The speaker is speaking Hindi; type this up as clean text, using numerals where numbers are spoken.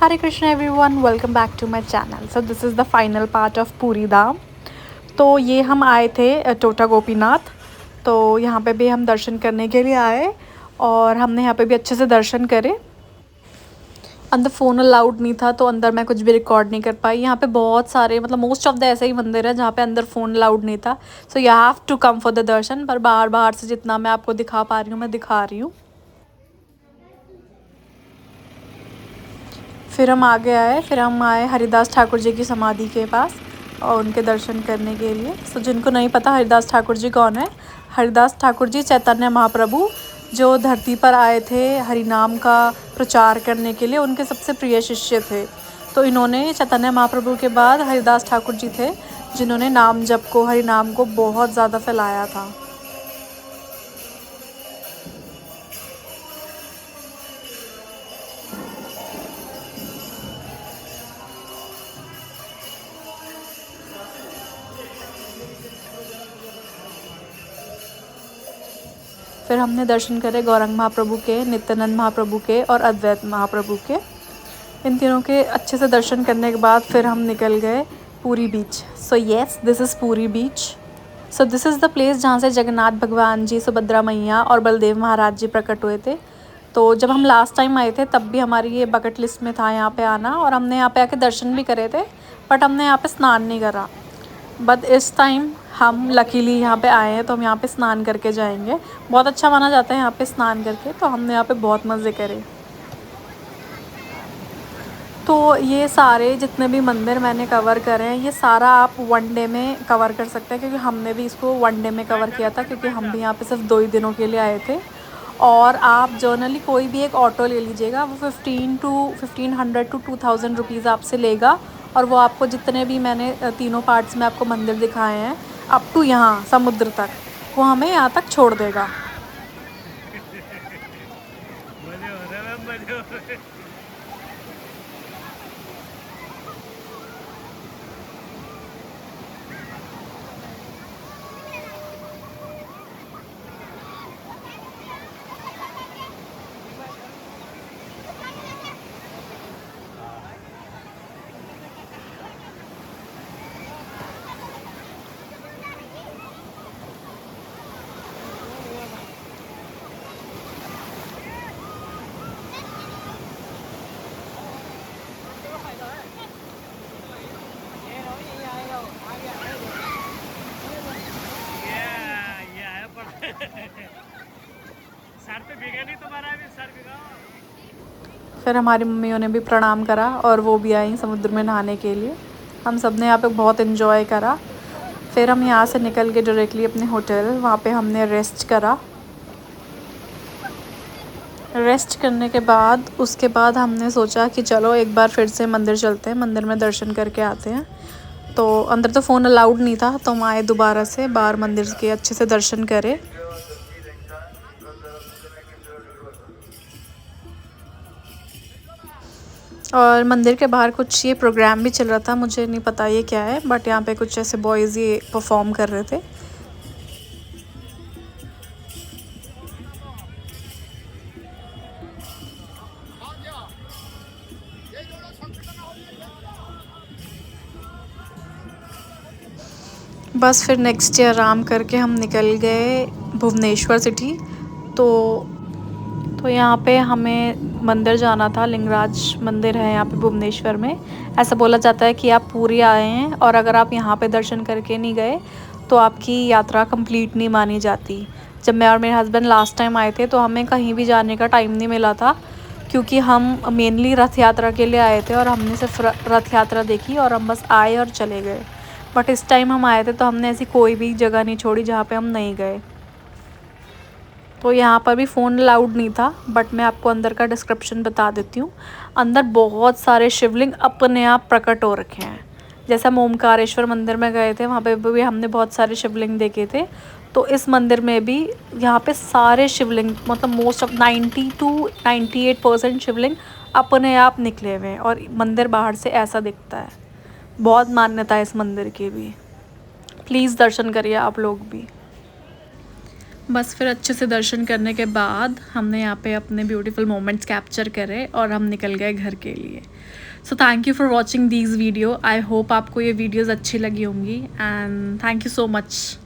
Hare Krishna everyone, welcome back to my channel. So this is the final part of पूरी धाम. तो ये हम आए थे टोटा गोपीनाथ. तो यहाँ पे भी हम दर्शन करने के लिए आए और हमने यहाँ पे भी अच्छे से दर्शन करे. अंदर फ़ोन अलाउड नहीं था तो अंदर मैं कुछ भी रिकॉर्ड नहीं कर पाई. यहाँ पे बहुत सारे मतलब मोस्ट ऑफ द ऐसे ही मंदिर है जहाँ पे अंदर फ़ोन अलाउड नहीं था. So you have to come for the darshan. पर बाहर से जितना मैं आपको दिखा पा रही हूँ मैं दिखा रही हूँ. फिर हम आए हरिदास ठाकुर जी की समाधि के पास और उनके दर्शन करने के लिए. सो जिनको नहीं पता हरिदास ठाकुर जी कौन है, हरिदास ठाकुर जी चैतन्य महाप्रभु जो धरती पर आए थे हरिनाम का प्रचार करने के लिए, उनके सबसे प्रिय शिष्य थे. तो इन्होंने चैतन्य महाप्रभु के बाद हरिदास ठाकुर जी थे जिन्होंने नाम जप को, हरिनाम को बहुत ज़्यादा फैलाया था. फिर हमने दर्शन करे गौरंग महाप्रभु के, नित्यानंद महाप्रभु के और अद्वैत महाप्रभु के. इन तीनों के अच्छे से दर्शन करने के बाद फिर हम निकल गए Puri beach. So yes, this is Puri beach. So this is the place जहाँ से जगन्नाथ भगवान जी, सुभद्रा मैया और बलदेव महाराज जी प्रकट हुए थे. तो जब हम लास्ट टाइम आए थे तब भी हमारी ये बकेट लिस्ट में था यहाँ पे आना और हमने यहाँ पे आके दर्शन भी करे थे, बट हमने यहाँ पे स्नान नहीं करा. बट इस टाइम हम लकीली यहाँ पे आए हैं तो हम यहाँ पे स्नान करके जाएंगे. बहुत अच्छा माना जाता है यहाँ पे स्नान करके, तो हमने यहाँ पे बहुत मज़े करे. तो ये सारे जितने भी मंदिर मैंने कवर करे हैं ये सारा आप वन डे में कवर कर सकते हैं, क्योंकि हमने भी इसको वन डे में कवर किया था, क्योंकि हम भी यहाँ पे सिर्फ 2 ही दिनों के लिए आए थे. और आप जर्नली कोई भी एक ऑटो ले लीजिएगा, वो 1500 टू 2000 रुपीज़ आपसे लेगा. और वो आपको जितने भी मैंने तीनों पार्ट्स में आपको मंदिर दिखाए हैं अप टू यहाँ समुद्र तक, वो हमें यहाँ तक छोड़ देगा. फिर हमारी मम्मियों ने भी प्रणाम करा और वो भी आई समुद्र में नहाने के लिए. हम सब ने यहाँ पे बहुत इन्जॉय करा. फिर हम यहाँ से निकल के डायरेक्टली अपने होटल, वहाँ पे हमने रेस्ट करा. रेस्ट करने के बाद उसके बाद हमने सोचा कि चलो एक बार फिर से मंदिर चलते हैं, मंदिर में दर्शन करके आते हैं. तो अंदर तो फ़ोन अलाउड नहीं था तो हम आए दोबारा से बाहर मंदिर के अच्छे से दर्शन करें. और मंदिर के बाहर कुछ ये प्रोग्राम भी चल रहा था, मुझे नहीं पता ये क्या है, बट यहाँ पे कुछ ऐसे बॉयज़ ये परफॉर्म कर रहे थे. बस फिर नेक्स्ट डे आराम करके हम निकल गए भुवनेश्वर सिटी. तो यहाँ पे हमें मंदिर जाना था. लिंगराज मंदिर है यहाँ पे भुवनेश्वर में. ऐसा बोला जाता है कि आप पूरी आए हैं और अगर आप यहाँ पे दर्शन करके नहीं गए तो आपकी यात्रा कंप्लीट नहीं मानी जाती. जब मैं और मेरे हस्बैंड लास्ट टाइम आए थे तो हमें कहीं भी जाने का टाइम नहीं मिला था, क्योंकि हम मेनली रथ यात्रा के लिए आए थे और हमने सिर्फ रथ यात्रा देखी और हम बस आए और चले गए. बट इस टाइम हम आए थे तो हमने ऐसी कोई भी जगह नहीं छोड़ी जहाँ पे हम नहीं गए. तो यहाँ पर भी फ़ोन अलाउड नहीं था, बट मैं आपको अंदर का डिस्क्रिप्शन बता देती हूँ. अंदर बहुत सारे शिवलिंग अपने आप प्रकट हो रखे हैं. जैसे हम ओमकारेश्वर मंदिर में गए थे वहाँ पे भी हमने बहुत सारे शिवलिंग देखे थे. तो इस मंदिर में भी यहाँ पे सारे शिवलिंग मतलब मोस्ट ऑफ 90 to 98% शिवलिंग अपने आप निकले हुए हैं और मंदिर बाहर से ऐसा दिखता है. बहुत मान्यता है इस मंदिर की भी. प्लीज़ दर्शन करिए आप लोग भी. बस फिर अच्छे से दर्शन करने के बाद हमने यहाँ पे अपने ब्यूटीफुल मोमेंट्स कैप्चर करे और हम निकल गए घर के लिए। So thank you for watching these video. I hope आपको ये वीडियोज़ अच्छी लगी होंगी and thank you so much.